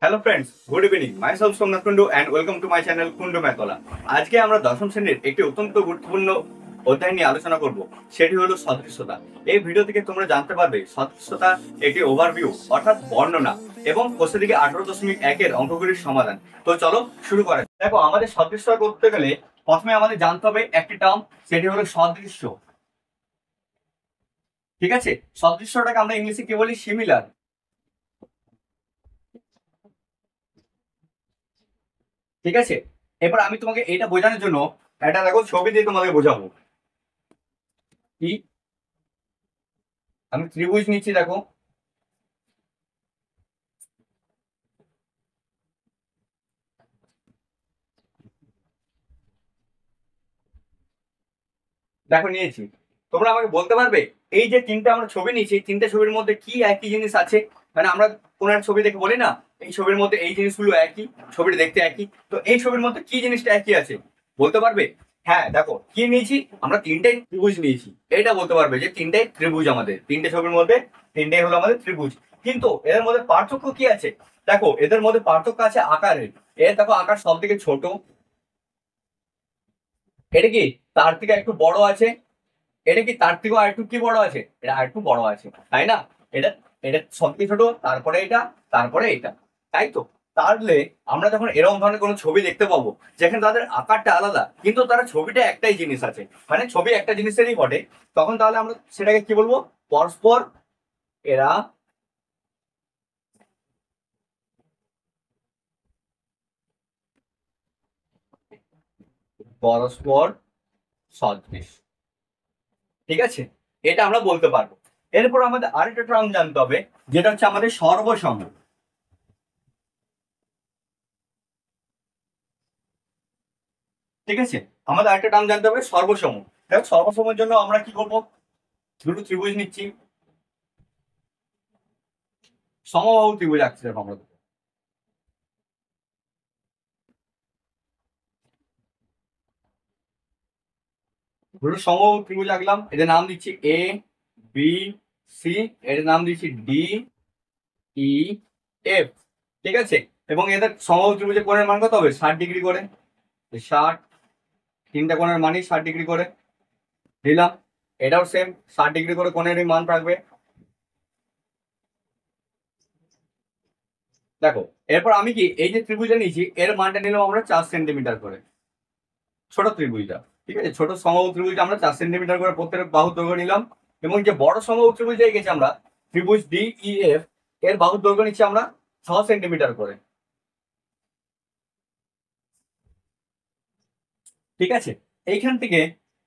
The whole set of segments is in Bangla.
Hello friends, good evening. Myself Somnath Kundu and welcome to my channel Kundu ম্যাথলা। আজকে আমরা দশম শ্রেণীর একটি অত্যন্ত গুরুত্বপূর্ণ অধ্যায় নিয়ে আলোচনা করব, সেটি হলো সদৃশ্যতা। এই ভিডিও থেকে তোমরা জানতে পারবে সদৃশ্যতা একটি ওভারভিউ অর্থাৎ বর্ণনা এবং কোষের দিকে 18.1-এর অঙ্কগুলির সমাধান। তো চলো শুরু করা যাক। দেখো, আমাদের সদৃশ্যতা করতে গেলে প্রথমে আমাদের জানতে হবে একটি টার্ম, সেটি হলো সদৃশ্য। ঠিক আছে, সদৃশ্যটাকে আমরা ইংলিশে কি বলি? সিমিলার। ঠিক আছে, এবার আমি তোমাকে এটা বোঝানোর জন্য একটা দেখো ছবি দিয়ে তোমাকে বোঝাবো। কি, আমি ত্রিভুজ নিচ্ছি, দেখো। দেখো নিয়েছি। তোমরা আমাকে বলতে পারবে এই যে তিনটা আমরা ছবি নিয়েছি, এই তিনটা ছবির মধ্যে কি একই জিনিস আছে? মানে আমরা কোন একটা ছবি দেখে বলি না, এই ছবির মধ্যে এই জিনিসগুলো একই, ছবিটা দেখতে একই, তো এই ছবির মধ্যে কি জিনিসটা একই আছে বলতে পারবে? হ্যাঁ, দেখো কি নিয়েছি, আমরা তিনটাই ত্রিভুজ নিয়েছি। এটা বলতে পারবে যে তিনটাই ত্রিভুজ, আমাদের তিনটে ছবির মধ্যে তিনটাই হলো আমাদের ত্রিভুজ। কিন্তু এদের মধ্যে পার্থক্য কি আছে? দেখো, এদের মধ্যে পার্থক্য আছে আকারের। এর দেখো আকার সব থেকে ছোট, এটা কি তার থেকে একটু বড় আছে, এটা কি তার থেকেও আরেকটু কি বড় আছে, এটা আরেকটু বড় আছে, তাই না? এটা এটা সবথেকে ছোট, তারপরে এটা, তারপরে এটা, তাই তো? তাহলে আমরা যখন এরকম ধরনের কোনো ছবি দেখতে পাবো যেখানে তাদের আকারটা আলাদা কিন্তু তারা ছবিটা একটাই জিনিস আছে, মানে ছবি একটা জিনিসেরই বটে, তখন তাহলে আমরা সেটাকে কি বলবো? পরস্পর এরা পরস্পর সদৃশ। ঠিক আছে, এটা আমরা বলতে পারবো। এরপর আমাদের আরেকটা টার্ম জানতে হবে, যেটা হচ্ছে আমাদের সর্বসম। ঠিক আছে, আমাদের আরেকটা টার্ম জানতে হবে, সর্বসম। দেখো, সর্বসমের জন্য আমরা কি করবো? দুটো ত্রিভুজ নিচ্ছি, সমবাহু ত্রিভুজ আঁকছি। দেখো আমরা দুটো সমবাহু ত্রিভুজ আঁকলাম, এদের নাম দিচ্ছি এ, বি, সি। এদের নাম দিচ্ছি ডি, ই, এফ। ঠিক আছে, এবং এদের সমবাহু ত্রিভুজের কোণের মান কত হবে? 60 ডিগ্রি করে। 60, তিনটা কোণের মানই 60 ডিগ্রি করে দিলাম। এটাও সেম, 60 ডিগ্রি করে কোণের মান রাখবে। দেখো, এরপর আমি কি এই যে ত্রিভুজটা নিয়েছি এর মানটা নিলাম আমরা 4 সেন্টিমিটার করে, ছোট ত্রিভুজটা। ঠিক আছে, ছোট সমবাহু ত্রিভুজটা আমরা 4 সেন্টিমিটার করে প্রত্যেক বাহু দৈর্ঘ্য নিলাম। এবং যে বড় সমবাহু ত্রিভুজে গেছি আমরা, ত্রিভুজ ডি ই এফ, এর বাহু দৈর্ঘ্য নিচ্ছি আমরা 6 সেন্টিমিটার করে। ঠিক আছে, এইখান থেকে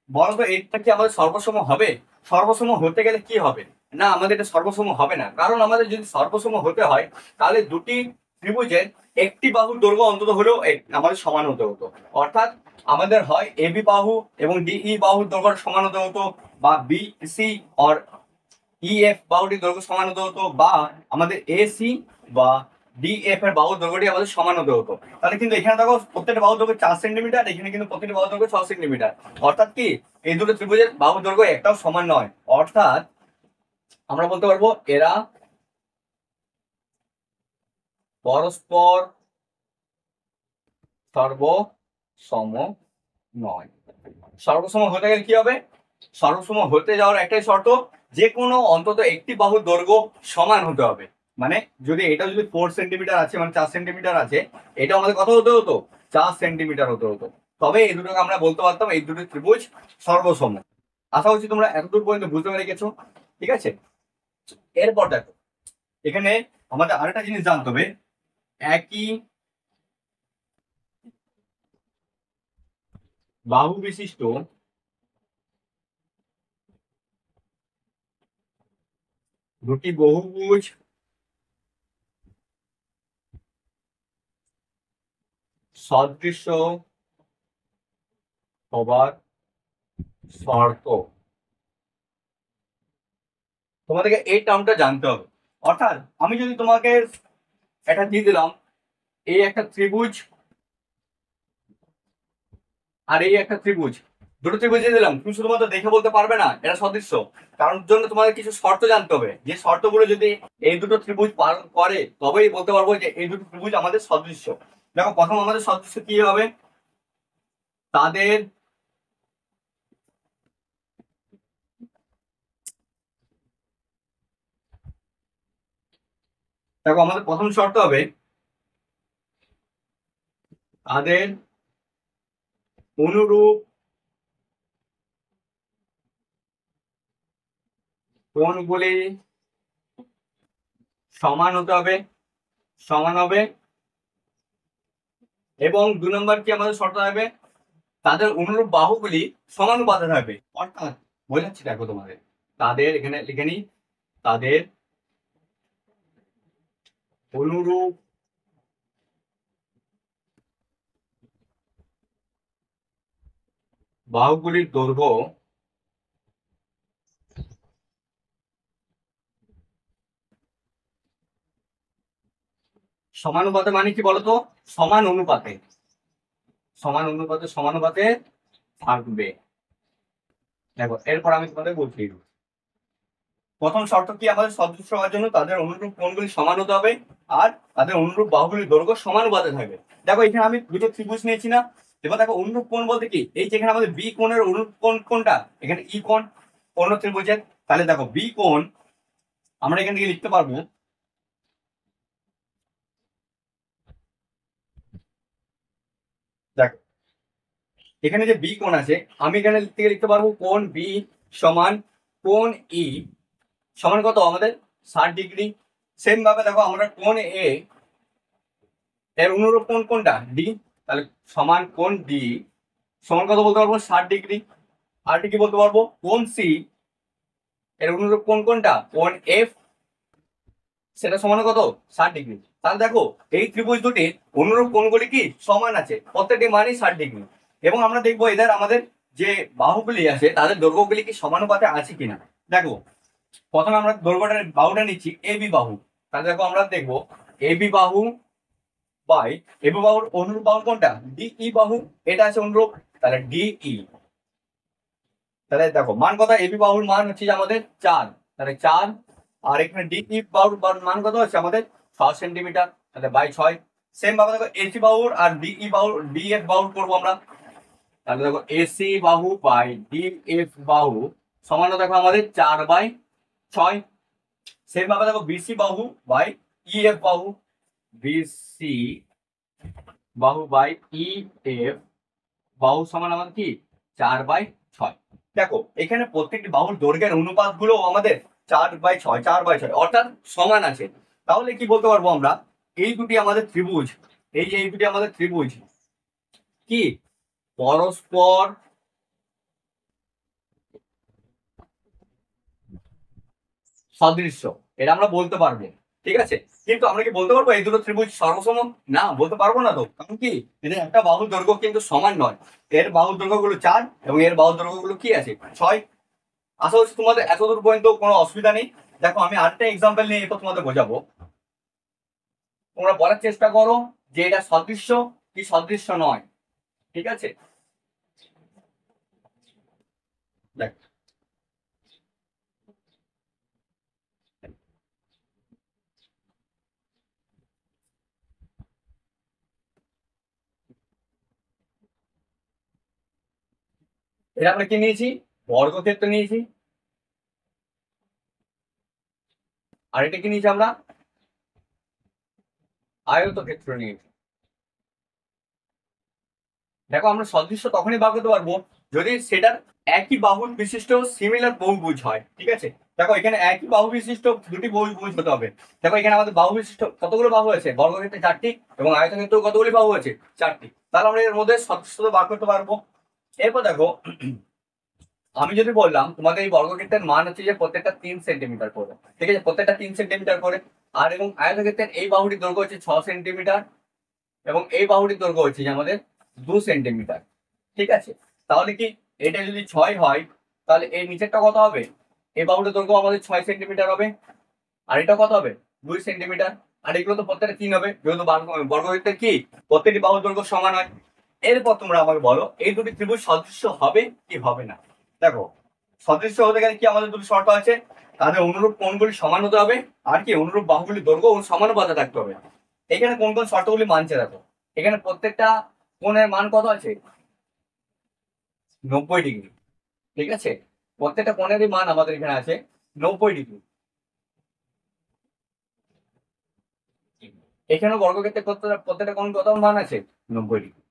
বলো তো এটা কি আমাদের সর্বসম হবে? সর্বসম হতে গেলে কি হবে? না, আমাদের এটা সর্বসম হবে না, কারণ আমাদের যদি সর্বসম হতে হয় তাহলে দুটি ত্রিভুজের একটি বাহুর দৈর্ঘ্য অন্তত হলেও আমাদের সমান হতে হতো। অর্থাৎ আমাদের হয় এবি বাহু এবং ডিই বাহুর দৈর্ঘ্য সমান হতে হতো, বা বি সি অর ইএফ বাহুটির দৈর্ঘ্য সমান হতে হতো, বা আমাদের এসি বা ডিএফ এর বাহুর দৈর্ঘ্যটি আমাদের সমান হতে হতো। তাহলে কিন্তু এখানে দেখো প্রত্যেকটা বাহুর দৈর্ঘ্য 4 সেন্টিমিটার, এখানে কিন্তু প্রত্যেকটা বাহুর দৈর্ঘ্য 6 সেন্টিমিটার। অর্থাৎ কি এই দুটো ত্রিভুজের বাহুর দৈর্ঘ্য একটাও সমান নয়। অর্থাৎ আমরা বলতে পারবো এরা পরস্পর সর্বসম নয়। সর্বসম হতে গেলে কি হবে? সর্বসম হতে যাওয়ার একটাই শর্ত, যে কোনো অন্তত একটি বাহুর দৈর্ঘ্য সমান হতে হবে। মানে যদি এটা যদি 4 সেন্টিমিটার আছে, মানে 4 সেন্টিমিটার আছে, এটা আমাদের কত হতে হতো? 4 সেন্টিমিটার হতে হতো। তবে এই দুটোকে আমরা বলতে পারতাম এই দুটো ত্রিভুজ সর্বসম। আশা করছি তোমরা এতদূর পর্যন্ত বুঝতে পেরে গেছো। ঠিক আছে, এরপর দেখো, এখানে আমাদের আরেকটা জিনিস জানতে হবে। একই বাহু বিশিষ্ট দুটি বহুভুজ সদৃশ্য হবার শর্ত। তোমাদেরকে এই টার্মটা জানতে হবে। অর্থাৎ আমি যদি তোমাকে এটা দিয়ে দিলাম, এই একটা ত্রিভুজ আর এই একটা ত্রিভুজ, দুটো ত্রিভুজ দিয়ে দিলাম, তুমি শুধুমাত্র দেখে বলতে পারবে না এটা সদৃশ্য, কারণ জন্য তোমাদের কিছু শর্ত জানতে হবে, যে শর্তগুলো যদি এই দুটো ত্রিভুজ পালন করে তবেই বলতে পারবো যে এই দুটো ত্রিভুজ আমাদের সদৃশ্য। দেখো প্রথম আমাদের সদৃশ্য কি হবে, তাদের দেখো আমাদের প্রথম শর্ত হবে তাদের অনুরূপ কোণগুলি সমান হতে হবে, সমান হবে। এবং 2 নম্বর কি আমাদের শর্ত হবে, তাদের অনুরূপ বাহুগুলি সমানুপাতে থাকবে। অর্থাৎ বোঝাচ্ছি দেখো তোমাদের, তাদের এখানে লিখে নিই, তাদের অনুরূপ বাহুগুলির দৈর্ঘ্য সমানুপাতে, মানে কি বলতো, সমান অনুপাতে, সমান অনুপাতে, সমানুপাতে থাকবে। দেখো এরপর আমি তোমাদের বলছি, প্রথম শর্ত কি, আমাদের সদৃশ্য হওয়ার জন্য তাদের অনুরূপ কোণগুলি সমান হতে হবে, আর তাদের অনুরূপ বাহুগুলির দৈর্ঘ্য সমানুপাতে থাকবে। দেখো এখানে আমি দুটো ত্রিভুজ নিয়েছি না, এবার দেখো অনুরূপ কোণ বলতে কি, এই যেখানে আমাদের বি কোণের অনুরূপ কোণ কোনটা, এখানে ই কোণ অন্য ত্রিভুজের, তাহলে দেখো বি কোণ আমরা এখান থেকে লিখতে পারবো, দেখো এখানে যে বি কোণ আছে, আমি এখানে থেকে লিখতে পারবো কোণ বি সমান কোণ ই সমান কত আমাদের 60 ডিগ্রি। সেম ভাবে দেখো আমরা কোণ এ এর অনুরূপ কোণ কোনটা, ডি, তাহলে সমান কোণ ডি সমান কত বলতে পারবো, 60 ডিগ্রি। আর কি বলতে পারবো, কোণ সি এর অনুরূপ কোণ কোনটা, কোণ এফ, সেটা সমান কত, 60 ডিগ্রি। তাহলে দেখো এই ত্রিভুজ দুটির অনুরূপ কোণগুলি কি সমান আছে, প্রত্যেকটি মানই 60 ডিগ্রি। এবং আমরা দেখবো এদের আমাদের যে বাহুগুলি আছে তাদের দৈর্ঘ্যগুলি কি সমানুপাতে আছে কিনা। দেখো প্রথমে আমরা দৈর্ঘ্যটার বাহুটা নিচ্ছি এ বি বাহু, তাহলে দেখো আমরা দেখবো এ বি বাহু বাই এবি বাহুর অনুরূপ বাহু কোনটা, ডিই বাহু, এটা আছে অনুরূপ, তাহলে ডিই। তাহলে দেখো মান কত, এবি বাহুর মান হচ্ছে আমাদের 4, তাহলে 4, আর এখানে ডিই বাহুর মান কত হচ্ছে আমাদের 6 সেন্টিমিটার, তাহলে বাই 6। সেম ভাবে দেখো এসি বাহুর আর ডিই বাহুর ডিএফ বাহুর করবো আমরা, তাহলে দেখো এসি বাহু বাই ডিএফ বাহু সমান দেখো আমাদের 4/6। সেম ভাবে দেখো বিসি বাহু বাই ইএফ বাহু, বিসি বাহু বাই ই এফ বাহু সমান আমাদের কি 4/6। দেখো এখানে প্রত্যেকটি বাহুর দৈর্ঘ্যের অনুপাত গুলো আমাদের 4/6, 4/6 অর্থাৎ সমান আছে। তাহলে কি বলতে পারবো আমরা, এই দুটি আমাদের ত্রিভুজ, এই যে এই দুটি আমাদের ত্রিভুজ কি পরস্পর সদৃশ্য, এটা আমরা বলতে পারবো, ঠিক আছে। কিন্তু আমরা কি বলতে পারবো এই দুটো ত্রিভুজ সর্বসম, না বলতে পারবো না। তো কারণ কি, এদের একটা বাহুর দৈর্ঘ্য কিন্তু সমান নয়, এর বাহুর দৈর্ঘ্য গুলো 4 এবং এর বাহুর দৈর্ঘ্য গুলো কি আছে 6। আশা করছি তোমাদের এতদূর পর্যন্ত কোনো অসুবিধা নেই। দেখো আমি আরেকটা এক্সাম্পল নিয়ে এরপর তোমাদের বোঝাবো, তোমরা বলার চেষ্টা করো যে এটা সদৃশ্য কি সদৃশ্য নয়, ঠিক আছে। দেখ এটা আমরা কি নিয়েছি, বর্গক্ষেত্র নিয়েছি, আর এটা কি নিয়েছি আমরা, আয়তক্ষেত্র নিয়েছি। দেখো আমরা সদৃশ্য তখনই বার করতে পারবো যদি সেটার একই বাহুর বিশিষ্ট সিমিলার বহুভুজ হয়, ঠিক আছে। দেখো এখানে একই বাহু বিশিষ্ট দুটি বহুভুজ হতে হবে। দেখো এখানে আমাদের বাহু বিশিষ্ট কতগুলো বাহু আছে, বর্গক্ষেত্রে 4টি এবং আয়তক্ষেত্রে কতগুলি বাহু আছে, 4টি। তাহলে আমরা এর মধ্যে সদৃশ্যতা বার করতে পারবো। এরপর দেখো আমি যদি বললাম তোমাদের এই বর্গক্ষেত্রের মান হচ্ছে যে প্রত্যেকটা 3 সেন্টিমিটার করে, ঠিক আছে, প্রত্যেকটা 3 সেন্টিমিটার করে। আর এবং আয়তক্ষেত্রের এই বাহুটির দৈর্ঘ্য হচ্ছে 6 সেন্টিমিটার এবং এই বাহুটির দৈর্ঘ্য হচ্ছে যে আমাদের 2 সেন্টিমিটার, ঠিক আছে। তাহলে কি এটা যদি 6 হয় তাহলে এর নিচেরটা কত হবে, এই বাহুটির দৈর্ঘ্য আমাদের 6 সেন্টিমিটার হবে, আর এটা কত হবে 2 সেন্টিমিটার। আর এগুলো তো প্রত্যেকটা 3 হবে, যেহেতু বর্গক্ষেত্রের কি প্রত্যেকটি বাহুর দৈর্ঘ্য সমান হয়। এরপর তোমরা আমাকে বলো এই দুটি ত্রিভুজ সদৃশ্য হবে কি হবে না। দেখো সদৃশ্য হতে গেলে কি আমাদের দুটি শর্ত আছে, তাদের অনুরূপ কোণগুলি সমান হতে হবে, আর কি অনুরূপ বাহুগুলির দৈর্ঘ্য সমানুপাতে থাকতে হবে। এখানে কোন কোন শর্তগুলি মানছে দেখো, এখানে প্রত্যেকটা কোণের মান কত আছে, 90 ডিগ্রি। ঠিক আছে, প্রত্যেকটা কোণেরই মান আমাদের এখানে আছে 90 ডিগ্রি। এখানে বর্গক্ষেত্রে প্রত্যেকটা কোণ কত মান আছে, 90 ডিগ্রি।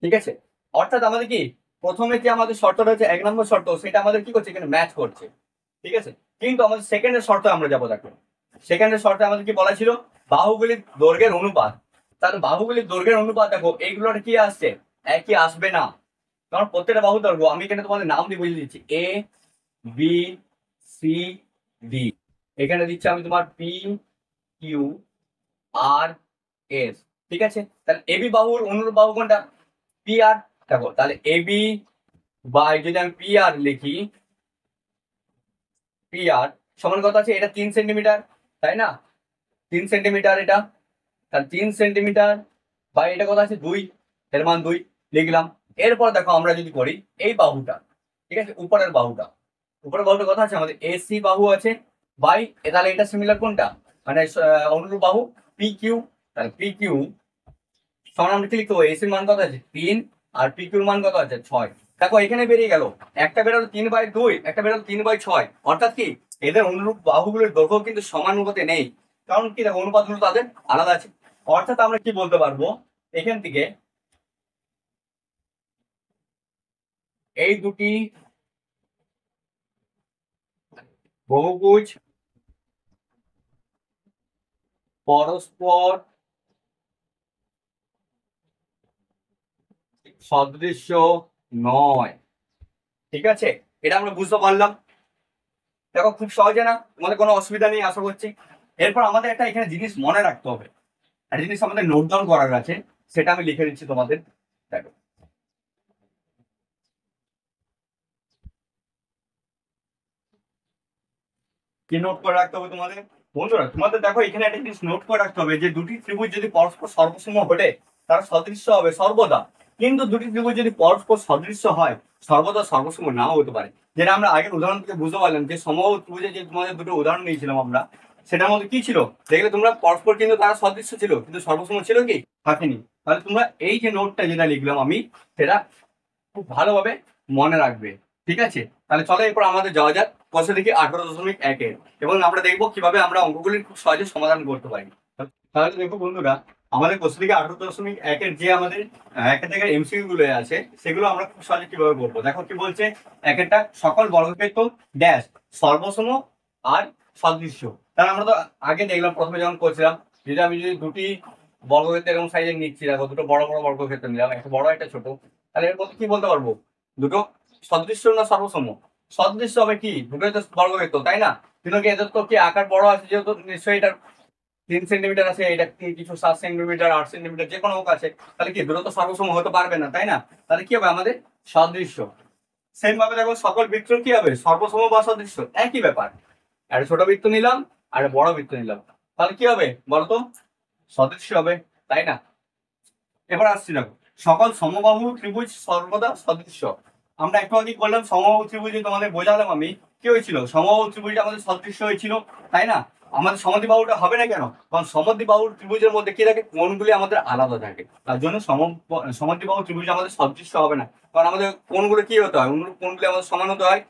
ঠিক আছে, অর্থাৎ আমাদের কি প্রথমে যে আমাদের শর্তটা হচ্ছে 1 নম্বর শর্ত, সেটা আমাদের কি করছে এখানে ম্যাচ করছে। ঠিক আছে, কিন্তু আমাদের সেকেন্ডের শর্তে আমরা যাবো। দেখো সেকেন্ডের শর্তে আমাদের কি বলা ছিল, বাহুগুলির দৈর্ঘ্যের অনুপাত। তাহলে বাহুগুলির দৈর্ঘ্যের অনুপাত দেখো এইগুলোর কি আসছে, একই আসবে না, কারণ প্রত্যেকটা বাহু দৈর্ঘ্য আমি এখানে তোমাদের নাম দিয়ে বুঝিয়ে দিচ্ছি, এ বি সি ডি। এখানে দিচ্ছি আমি তোমার পি কিউ আর এস। ঠিক আছে, তাহলে এবি বাহুর অনুরূপ বাহু কোনটা, পি আর। দেখো তাহলে এবি বাই যদি আমি পি আর লিখি, পি আর সমান কত আছে, এটা 3 সেন্টিমিটার, তাই না, 3 সেন্টিমিটার এটা। তাহলে 3 সেন্টিমিটার বাই এটা কত আছে 2, এর মান 2 লিখলাম। এরপর দেখো আমরা যদি করি এই বাহুটা, ঠিক আছে, উপরের বাহুটা, উপরের বাহুটা কথা আছে আমাদের এসি বাহু আছে বাই, তাহলে এটা সিমিলার কোনটা, মানে অনুরূপ বাহু পি কিউ। তাহলে পি কিউ সমান আমরা কি লিখতে হবে, এসির মান কত আছে 3 আর পি কিউর মান কত আছে 6। দেখো এখানে বেরিয়ে গেল, একটা বেরোলো 3/2, একটা বেরোলো 3/6, অর্থাৎ কি এদের অনুরূপ বাহুগুলোর দৈর্ঘ্য কিন্তু সমান অনুপাতে নেই, কারণ কি দেখো অনুপাতগুলো তাদের আলাদা আছে। অর্থাৎ আমরা কি বলতে পারবো এখান থেকে, এই দুটি বহুভুজ পরস্পর সদৃশ্য নয়। ঠিক আছে, এটা আমরা বুঝতে পারলাম। দেখো খুব সহজে না, তোমাদের কোনো অসুবিধা নেই আশা করছি। এরপর আমাদের একটা এখানে জিনিস মনে রাখতে হবে, একটা জিনিস আমাদের নোট ডাউন করার আছে, সেটা আমি লিখে দিচ্ছি তোমাদের। দেখো কি নোট করে রাখতে হবে তোমাদের, বন্ধুরা তোমাদের দেখো এখানে একটা জিনিস নোট করে রাখতে হবে যে দুটি ত্রিভুজ যদি পরস্পর সর্বসম ঘটে তারা সদৃশ্য হবে সর্বদা, কিন্তু দুটি ত্রিভুজ যদি পরস্পর সদৃশ্য হয় সর্বদা সর্বসম নাও হতে পারে। যেটা আমরা আগের উদাহরণ থেকে বুঝতে পারলাম যে সমবাহু ত্রিভুজে যে তোমাদের দুটো উদাহরণ নিয়েছিলাম আমরা, সেটার মধ্যে কি ছিল দেখলে তোমরা, পরস্পর কিন্তু তারা সদৃশ্য ছিল কিন্তু সর্বসম ছিল কি, থাকেনি। তাহলে তোমরা এই যে নোটটা যেটা লিখলাম আমি, সেটা খুব ভালোভাবে মনে রাখবে। ঠিক আছে, তাহলে চলো এরপর আমাদের যাওয়া যাক প্রশ্ন দেখি 18.1 এবং আমরা দেখবো কিভাবে আমরা অঙ্কগুলির খুব সহজে সমাধান করতে পারি। তাহলে দেখো বন্ধুরা, আমাদের কোশ্চেন থেকে 18.1 যে আমাদের একের থেকে এমসিকিউ গুলো আছে সেগুলো আমরা খুব সহজে কিভাবে করবো। দেখো কি বলছে, একটা সকল বর্গক্ষেত্র ড্যাশ সর্বসম আর সদৃশ্য। তাহলে আমরা তো আগে দেখলাম প্রথমে যখন করছিলাম, আমি যদি দুটি বর্গক্ষেত্র এরকম সাইজের নিচ্ছি, দেখো দুটো বড় বড় বর্গক্ষেত্র নিলাম, একটা বড় একটা ছোট, তাহলে এর মধ্যে কি বলতে পারবো, দুটো সদৃশ্য না সর্বসম, সদৃশ্য হবে কি, দুটোই তো বর্গক্ষেত্র তাই না, কিন্তু কি এদের তো কি আকার বড় আছে যেহেতু নিশ্চয়ই এটা 3 সেন্টিমিটার আছে, এটা কিছু 7 সেন্টিমিটার 8 সেন্টিমিটার যে কোনো হোক আছে, তাহলে কি দুটো তো সর্বসম হতে পারবে না তাই না, তাহলে কি হবে আমাদের সদৃশ্য। সেম ভাবে দেখো সকল বৃত্ত কি হবে, সর্বসম বা সদৃশ্য, একই ব্যাপার। একটা ছোট বৃত্ত নিলাম আর একটা বড় বৃত্ত নিলাম, তাহলে কি হবে বলতো, সদৃশ্য হবে, তাই না। এবার আসছি দেখো, সকল সমবাহু ত্রিভুজ সর্বদা সদৃশ্য। আমরা একটু আগে করলাম সমবাহু ত্রিভুজে তোমাদের বোঝালাম আমি কি হয়েছিল, সমবাহু ত্রিভুজটা আমাদের সদৃশ্য হয়েছিল তাই না। আমাদের সমদ্বিবাহুটা হবে না কেন, কারণ সমদ্বিবাহু ত্রিভুজের মধ্যে কি থাকে, কোণগুলি আমাদের আলাদা থাকে, তার জন্য সমদ্বিবাহু ত্রিভুজ আমাদের সদৃশ্য হবে না, কারণ আমাদের কোণগুলো কি হতে হয়, অনুরূপ কোণগুলি আমাদের সমান হতে হয়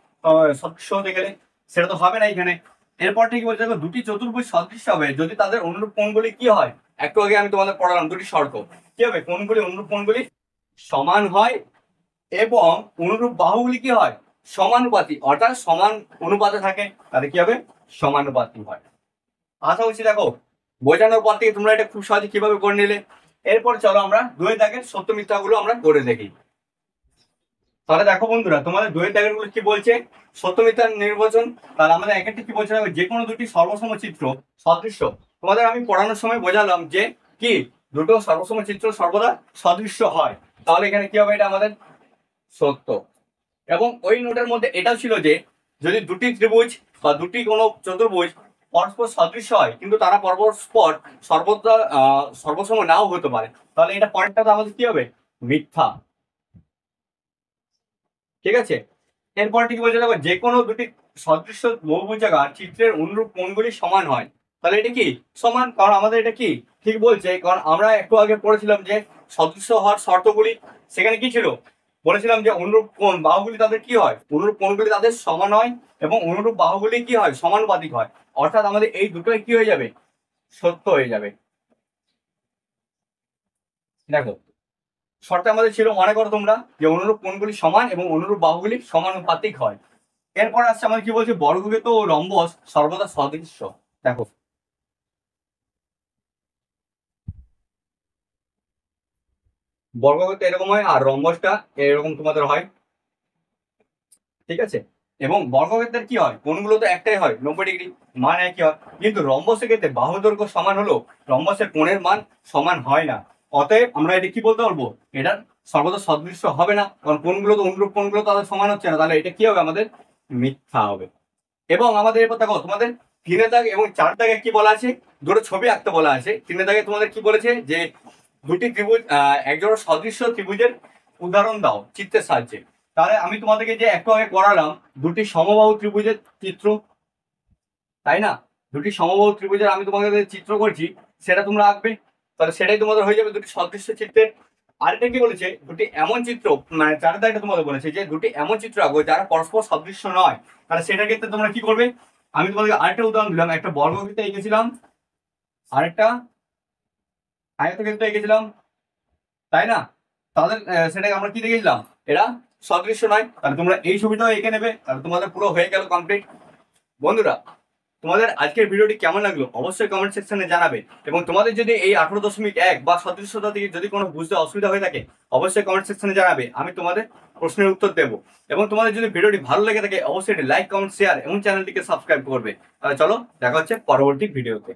সদৃশ্য হতে গেলে, সেটা তো হবে না এখানে। এরপর ঠিক বলছে দেখো, দুটি চতুর্ভুজ সদৃশ্য হবে যদি তাদের অনুরূপ কোণগুলি কি হয়, একটু আগে আমি তোমাদের পড়ালাম দুটি শর্ত, কি হবে, কোণগুলি অনুরূপ কোণগুলি সমান হয় এবং অনুরূপ বাহুগুলি কি হয় সমানুপাতি, অর্থাৎ সমান অনুপাতে থাকে, তাহলে কি হবে সমানুপাতি হয়। আশা করছি দেখো বোঝানোর পর থেকে তোমরা এটা খুব সহজে কিভাবে করে নিলে। এরপর চলো আমরা দুই দাগের সত্য মিথ্যা গুলো আমরা করে দেখি। তাহলে দেখো বন্ধুরা, তোমাদের দুই দাগের গুলো কি বলছে, সত্য মিথ্যার নির্বাচন। তাহলে আমাদের এক একটা কি বলছে, যে কোনো দুটি সর্বসম চিত্র সদৃশ্য, তোমাদের আমি পড়ানোর সময় বোঝালাম যে কি দুটো সর্বসম চিত্র সর্বদা সদৃশ্য হয়, তাহলে এখানে কি হবে, এটা আমাদের সত্য। এবং ওই নোটের মধ্যে এটাও ছিল যে যদি দুটি ত্রিভুজ বা দুটি কোনো চতুর্ভুজ পরস্পর সদৃশ্য হয়, কিন্তু তারা পরস্পর সর্বদা সর্বসম নাও হতে পারে, তাহলে এটা পয়েন্টটা তো আমাদের কি হবে? মিথ্যা। ঠিক আছে, এরপরে কি বলছে দেখো, যে কোনো দুটি সদৃশ্য বহুভুজাকার চিত্রের অনুরূপ কোণগুলি সমান হয়, তাহলে এটা কি সমান? কারণ আমাদের এটা কি ঠিক বলছে, কারণ আমরা একটু আগে পড়েছিলাম যে সদৃশ্য হওয়ার শর্তগুলি, সেখানে কি ছিল? বলেছিলাম যে অনুরূপ কোণ বাহুগুলি তাদের কি হয়? অনুরূপ কোণগুলি তাদের সমান হয় এবং অনুরূপ বাহুগুলি কি হয়? সমানুপাতিক হয়। অর্থাৎ আমাদের এই দুটোই কি হয়ে যাবে? সত্য হয়ে যাবে। দেখো, শর্তে আমাদের ছিল, মনে করো তোমরা, যে অনুরূপ কোণগুলি সমান এবং অনুরূপ বাহুগুলি সমানুপাতিক হয়। এরপর আসছে আমাদের কি বলছে, বর্গক্ষেত্র ও রম্বস সর্বদা সদৃশ্য। দেখো, বর্গক্ষেত্র এরকম হয় আর রম্বসটা এরকম তোমাদের হয়। ঠিক আছে, এবং বর্গক্ষেত্রের কি হয়? কোণগুলো তো একটাই হয়, 90 ডিগ্রি, মান একই হয়। কিন্তু রম্বসের ক্ষেত্রে বাহু দৈর্ঘ্য সমান হলো রম্বসের কোণের মান সমান হয় না। অতএব আমরা এটা কি বলতে পারবো? এটা সর্বদা সদৃশ্য হবে না, কারণ কোণগুলো তো অনুরূপ কোণগুলো তাদের সমান হচ্ছে না, তাহলে এটা কি হবে? আমাদের মিথ্যা হবে। এবং আমাদের এরপর দেখো, তোমাদের 3 দাগ এবং 4 দাগে কি বলা আছে? দুটো ছবি আঁকতে বলা আছে। 3 দাগে তোমাদের কি বলেছে, যে দুটি ত্রিভুজ, একজোড়া সদৃশ্য ত্রিভুজের উদাহরণ দাও চিত্রের সাহায্যে। তাহলে আমি তোমাদেরকে যে একটু আগে করালাম দুটি সমবাহু ত্রিভুজের চিত্র, তাই না? দুটি সমবাহু ত্রিভুজের আমি তোমাদের চিত্র করছি, সেটা তোমরা আঁকবে, তাহলে সেটাই তোমাদের হয়ে যাবে দুটি সদৃশ্য চিত্রের। আরেকটা কি বলেছে, দুটি এমন চিত্র, মানে 4 দাগটা তোমাদের বলেছে যে দুটি এমন চিত্র আঁকো যারা পরস্পর সদৃশ্য নয়, তাহলে সেটার ক্ষেত্রে তোমরা কি করবে? আমি তোমাদেরকে আরেকটা উদাহরণ দিলাম, একটা বর্গক্ষেত্র এঁকেছিলাম, আরেকটা আয়তক্ষেত্র এঁকেছিলাম, তাই না? তাদের সেটাকে আমরা কি দেখেছিলাম? এরা সদৃশ্য নয়, তাহলে তোমরা এই ছবিটাও এঁকে নেবে, তাহলে তোমাদের পুরো হয়ে গেল কমপ্লিট। বন্ধুরা, তোমাদের আজকের ভিডিওটি কেমন লাগলো অবশ্যই কমেন্ট সেকশনে জানাবে, এবং তোমাদের যদি এই 18.1 বা সদৃশ্যতা থেকে যদি কোনো বুঝতে অসুবিধা হয়ে থাকে অবশ্যই কমেন্ট সেকশনে জানাবে, আমি তোমাদের প্রশ্নের উত্তর দেবো। এবং তোমাদের যদি ভিডিওটি ভালো লেগে থাকে অবশ্যই লাইক, কমেন্ট, শেয়ার এবং চ্যানেলটিকে সাবস্ক্রাইব করবে। তাহলে চলো, দেখা হচ্ছে পরবর্তী ভিডিওতে।